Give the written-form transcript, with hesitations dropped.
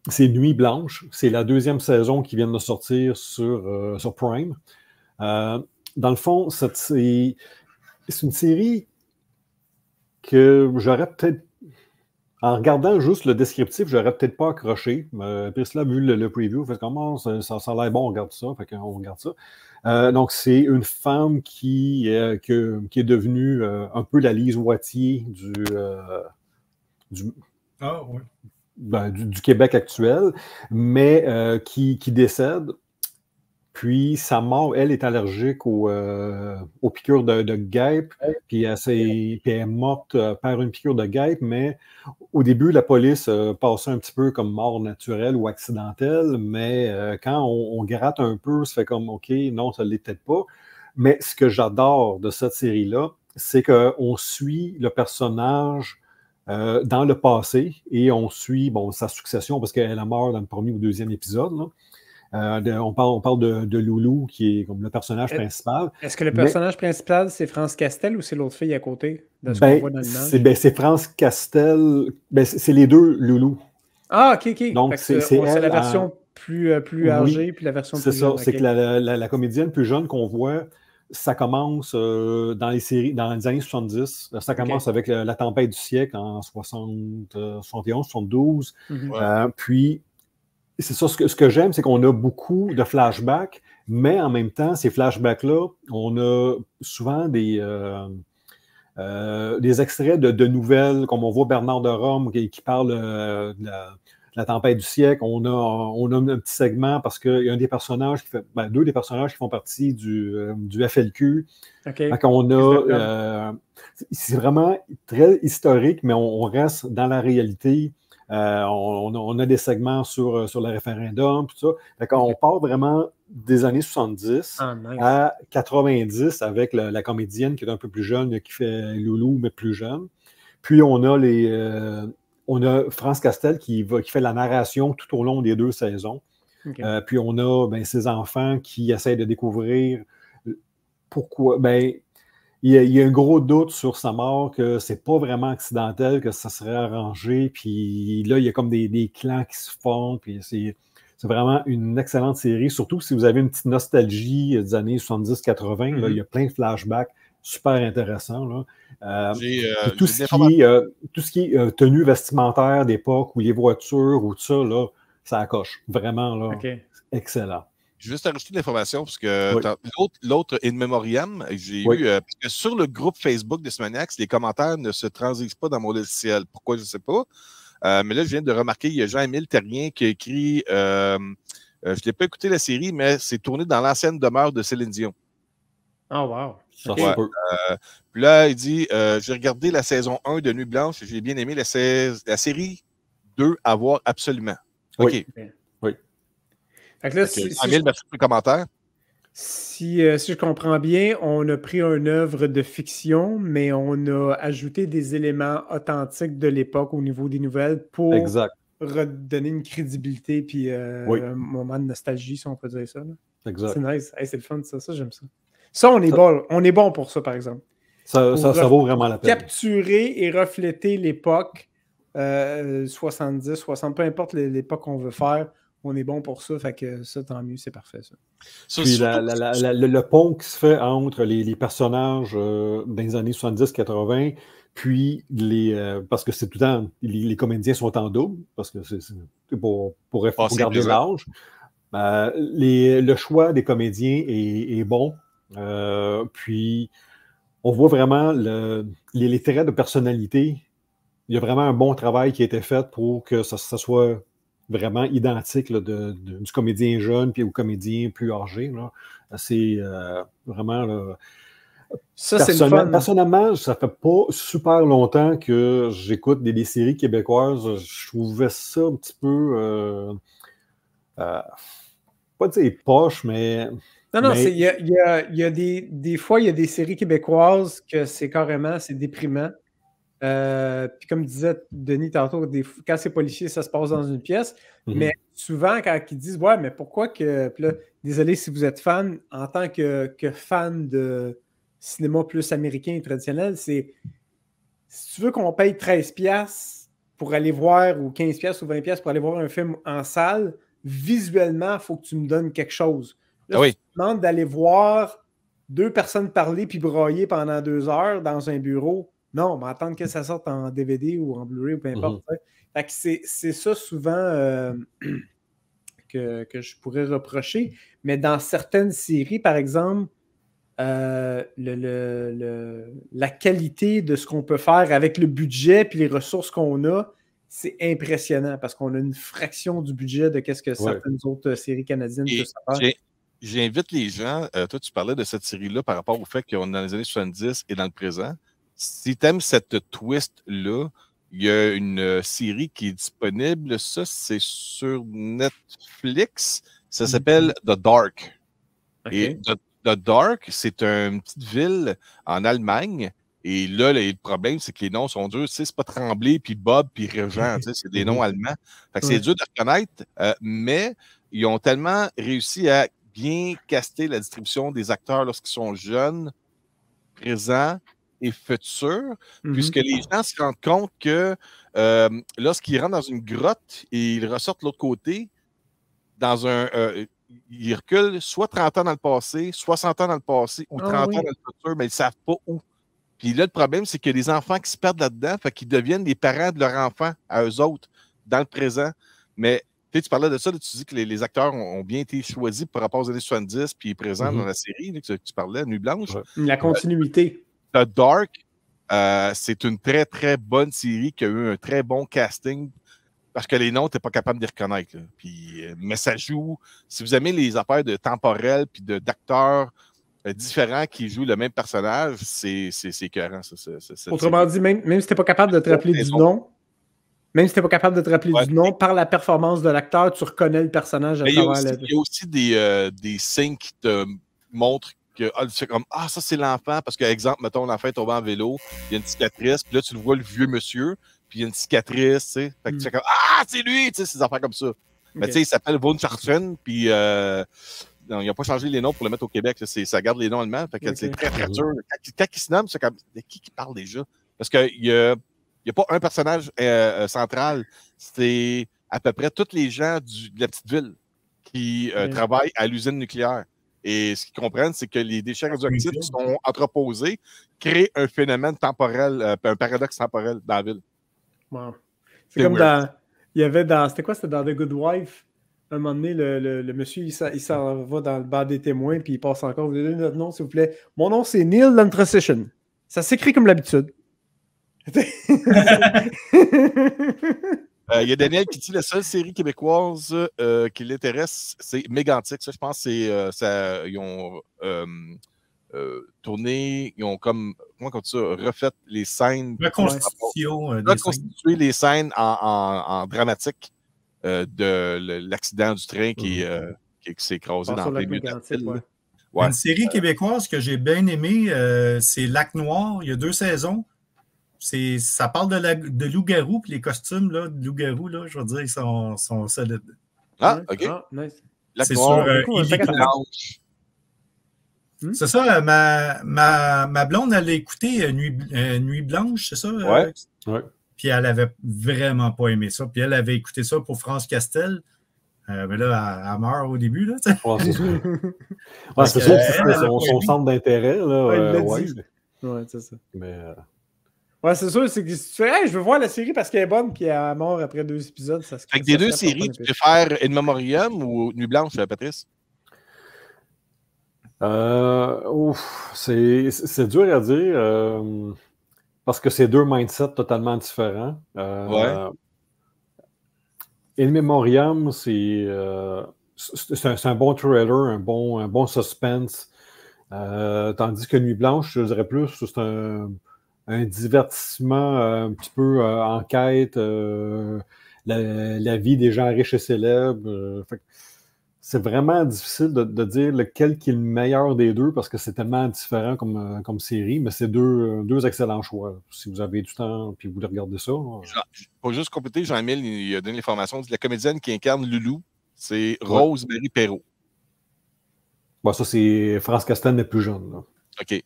c'est Nuit Blanche. C'est la deuxième saison qui vient de sortir sur Prime. Dans le fond, c'est une série que j'aurais peut-être, en regardant juste le descriptif, j'aurais peut-être pas accroché. Puis cela, vu le preview, fait comment ça a l'air bon, on regarde ça. Fait qu'on regarde ça. Donc, c'est une femme qui est devenue un peu la Lise Wattier du, Ah, oui. du Québec actuel, mais qui décède. Puis sa mort, elle, est allergique aux piqûres de guêpes, puis elle est morte par une piqûre de guêpe, mais au début, la police passait un petit peu comme mort naturelle ou accidentelle, mais quand on gratte un peu, ça fait comme, OK, non, ça ne l'est peut-être pas. Mais ce que j'adore de cette série-là, c'est qu'on suit le personnage dans le passé et on suit sa succession parce qu'elle a mort dans le premier ou deuxième épisode, là. On parle de Loulou, qui est comme le personnage principal. Est-ce que le personnage principal, c'est France Castel ou c'est l'autre fille à côté de ce qu'on voit dans l'image? C'est France Castel. C'est les deux Loulou. Ah, OK. Donc, c'est la version plus âgée, puis la version plus jeune. C'est ça. C'est que la comédienne plus jeune qu'on voit, ça commence dans les séries, dans les années 70. Ça commence avec La Tempête du siècle en 71, 72. Puis, c'est ça, ce que j'aime, c'est qu'on a beaucoup de flashbacks, mais en même temps, ces flashbacks-là, on a souvent des extraits de nouvelles, comme on voit Bernard de Rome qui parle de la tempête du siècle. On a un petit segment parce qu'il y a un des personnages deux des personnages qui font partie du FLQ. Donc c'est vraiment très historique, mais on reste dans la réalité. On a des segments sur le référendum, tout ça. On part vraiment des années 70 à 90 avec la comédienne qui est un peu plus jeune, qui fait Loulou, mais plus jeune. Puis on a France Castel qui fait la narration tout au long des 2 saisons. Puis on a ses enfants qui essaient de découvrir pourquoi. Il y a un gros doute sur sa mort, que c'est pas vraiment accidentel, que ça serait arrangé. Puis là, il y a comme des clans qui se font. Puis c'est vraiment une excellente série, surtout si vous avez une petite nostalgie des années 70-80. Là, il y a plein de flashbacks super intéressants. Là. Tout ce qui est tenue vestimentaire d'époque, ou les voitures, ou tout ça, là, ça accroche. Vraiment, là, excellent. Je vais juste rajouter de l'information, parce que l'autre In Memoriam, j'ai eu, parce que sur le groupe Facebook de Smaniacs, les commentaires ne se transigent pas dans mon logiciel. Pourquoi, je ne sais pas. Mais là, je viens de remarquer, il y a Jean-Émile Terrien qui a écrit, je ne l'ai pas écouté la série, mais c'est tourné dans l'ancienne demeure de Céline Dion. Oh, wow. Puis là, il dit, j'ai regardé la saison 1 de Nuit Blanche, j'ai bien aimé la série 2 à voir absolument. OK. Fait que là, Emile, merci pour le commentaire. Si je comprends bien, on a pris une œuvre de fiction, mais on a ajouté des éléments authentiques de l'époque au niveau des nouvelles pour redonner une crédibilité puis un moment de nostalgie, si on peut dire ça. Là. Exact. C'est nice. Hey, c'est le fun, ça. Ça, j'aime ça. Ça, on est bon pour ça, par exemple. Ça vaut vraiment la peine. Capturer et refléter l'époque 70, 60, peu importe l'époque qu'on veut faire. On est bon pour ça, fait que ça, tant mieux, c'est parfait, ça. Puis le pont qui se fait entre les personnages dans les années 70-80, puis parce que c'est tout le temps, les comédiens sont en double, parce que c'est pour garder l'âge. Le choix des comédiens est bon. Puis on voit vraiment les traits de personnalité. Il y a vraiment un bon travail qui a été fait pour que ça soit vraiment identique là, du comédien jeune puis au comédien plus âgé. C'est vraiment... Là, ça, c'est le fun. Personnellement, ça fait pas super longtemps que j'écoute des séries québécoises. Je trouvais ça un petit peu... pas dire poche, mais... Non, il y a des fois, il y a des séries québécoises que c'est déprimant. Puis comme disait Denis tantôt, quand c'est policier, ça se passe dans une pièce. Mais souvent, quand ils disent « Ouais, mais pourquoi que... » Puis là, désolé si vous êtes fan, en tant que fan de cinéma plus américain et traditionnel, c'est si tu veux qu'on paye 13$ pour aller voir, ou 15$ ou 20$ pour aller voir un film en salle, visuellement, il faut que tu me donnes quelque chose. Là, si tu te demandes d'aller voir 2 personnes parler puis broyer pendant 2 heures dans un bureau, non, mais attendre que ça sorte en DVD ou en Blu-ray ou peu importe. Fait que c'est ça souvent que je pourrais reprocher. Mais dans certaines séries, par exemple, la qualité de ce qu'on peut faire avec le budget et les ressources qu'on a, c'est impressionnant parce qu'on a une fraction du budget de ce que certaines autres séries canadiennes peuvent faire. J'invite les gens, toi tu parlais de cette série-là par rapport au fait qu'on est dans les années 70 et dans le présent. Si tu aimes cette twist-là, il y a une série qui est disponible, ça c'est sur Netflix, ça s'appelle The Dark. Et The Dark, c'est une petite ville en Allemagne. Et là, le problème, c'est que les noms sont durs. Tu sais, c'est pas Tremblay, puis Bob, puis Régent. Tu sais, c'est des noms allemands. Fait que c'est dur de reconnaître. Mais ils ont tellement réussi à bien caster la distribution des acteurs lorsqu'ils sont jeunes, présents et futurs, puisque les gens se rendent compte que lorsqu'ils rentrent dans une grotte et ils ressortent de l'autre côté, dans un... ils reculent soit 30 ans dans le passé, 60 ans dans le passé ou 30 ans dans le futur, mais ils ne savent pas où. Puis là, le problème, c'est qu'il y a des enfants qui se perdent là-dedans, fait qu'ils deviennent les parents de leurs enfants à eux autres, dans le présent. Mais tu parlais de ça, là, tu dis que les acteurs ont bien été choisis par rapport aux années 70, puis présents dans la série, là, que tu parlais, Nuit Blanche. La continuité. The Dark, c'est une très, très bonne série qui a eu un très bon casting. Parce que les noms, tu n'es pas capable de les reconnaître. Puis, mais ça joue. Si vous aimez les affaires de temporel puis d'acteurs différents qui jouent le même personnage, c'est écœurant. Autrement dit, même si tu n'es pas capable de te rappeler du nom, du nom, par la performance de l'acteur, tu reconnais le personnage à travers la vie. Il y a aussi des signes qui te montrent que c'est comme ça, c'est l'enfant. Parce que, exemple, mettons, l'enfant est tombé en vélo, il y a une cicatrice, puis là, tu le vois, le vieux monsieur. Puis il y a une cicatrice, tu sais. Fait que tu fais comme c'est lui, tu sais, ces affaires comme ça. Mais tu sais, il s'appelle Von Scharfen, puis ils n'ont pas changé les noms pour le mettre au Québec. Ça garde les noms allemands. Fait que c'est très, très dur. Quand ils se nomment, c'est comme de qui parle déjà? Parce qu'il n'y a pas un personnage central. C'est à peu près tous les gens de la petite ville qui travaillent à l'usine nucléaire. Et ce qu'ils comprennent, c'est que les déchets radioactifs qui sont entreposés créent un phénomène temporel, un paradoxe temporel dans la ville. Wow. C'est comme dans. Il y avait dans. C'était quoi? C'était dans The Good Wife. À un moment donné, le monsieur, il s'en va dans le bar des témoins, puis il passe encore. Vous donnez notre nom, s'il vous plaît. Mon nom, c'est Neil Lantrecision. Ça s'écrit comme l'habitude. Il y a Daniel qui dit la seule série québécoise qui l'intéresse, c'est Mégantic. Ça, je pense que ils ont tourné, ils ont comme, comment on dit ça, refait les scènes. Reconstitué les scènes en dramatique de l'accident du train qui s'est écrasé dans le milieu de la ville. Une série québécoise que j'ai bien aimée, c'est Lac Noir. Il y a 2 saisons. Ça parle de loup-garou, puis les costumes là, de loup-garou, là, je veux dire, ils sont solides. OK. Nice. C'est sur C'est ça, ma blonde, elle a écouté Nuit Blanche, c'est ça? Ouais. Puis elle avait vraiment pas aimé ça. Puis elle avait écouté ça pour France Castel. Mais là, elle meurt au début. Là, c'est sûr que c'est son centre d'intérêt. Ouais, c'est ça. Mais, ouais, c'est sûr, c'est que si tu fais hey, je veux voir la série parce qu'elle est bonne, puis elle est morte après 2 épisodes. Ça se Avec des 2 séries, tu préfères In Memoriam ou Nuit Blanche, Patrice? C'est dur à dire parce que c'est 2 mindsets totalement différents. In Memoriam, c'est un bon trailer, un bon suspense. Tandis que Nuit Blanche, je dirais plus, c'est un divertissement un petit peu enquête, la vie des gens riches et célèbres. C'est vraiment difficile de dire lequel qui est le meilleur des 2 parce que c'est tellement différent comme série, mais c'est 2 excellents choix. Si vous avez du temps et vous voulez regarder ça. Pour juste compléter, Jean-Emile, il a donné l'information. La comédienne qui incarne Loulou, c'est Rose-Marie Perrault. Bon, ça, c'est France Castel, mais plus jeune. Là. OK.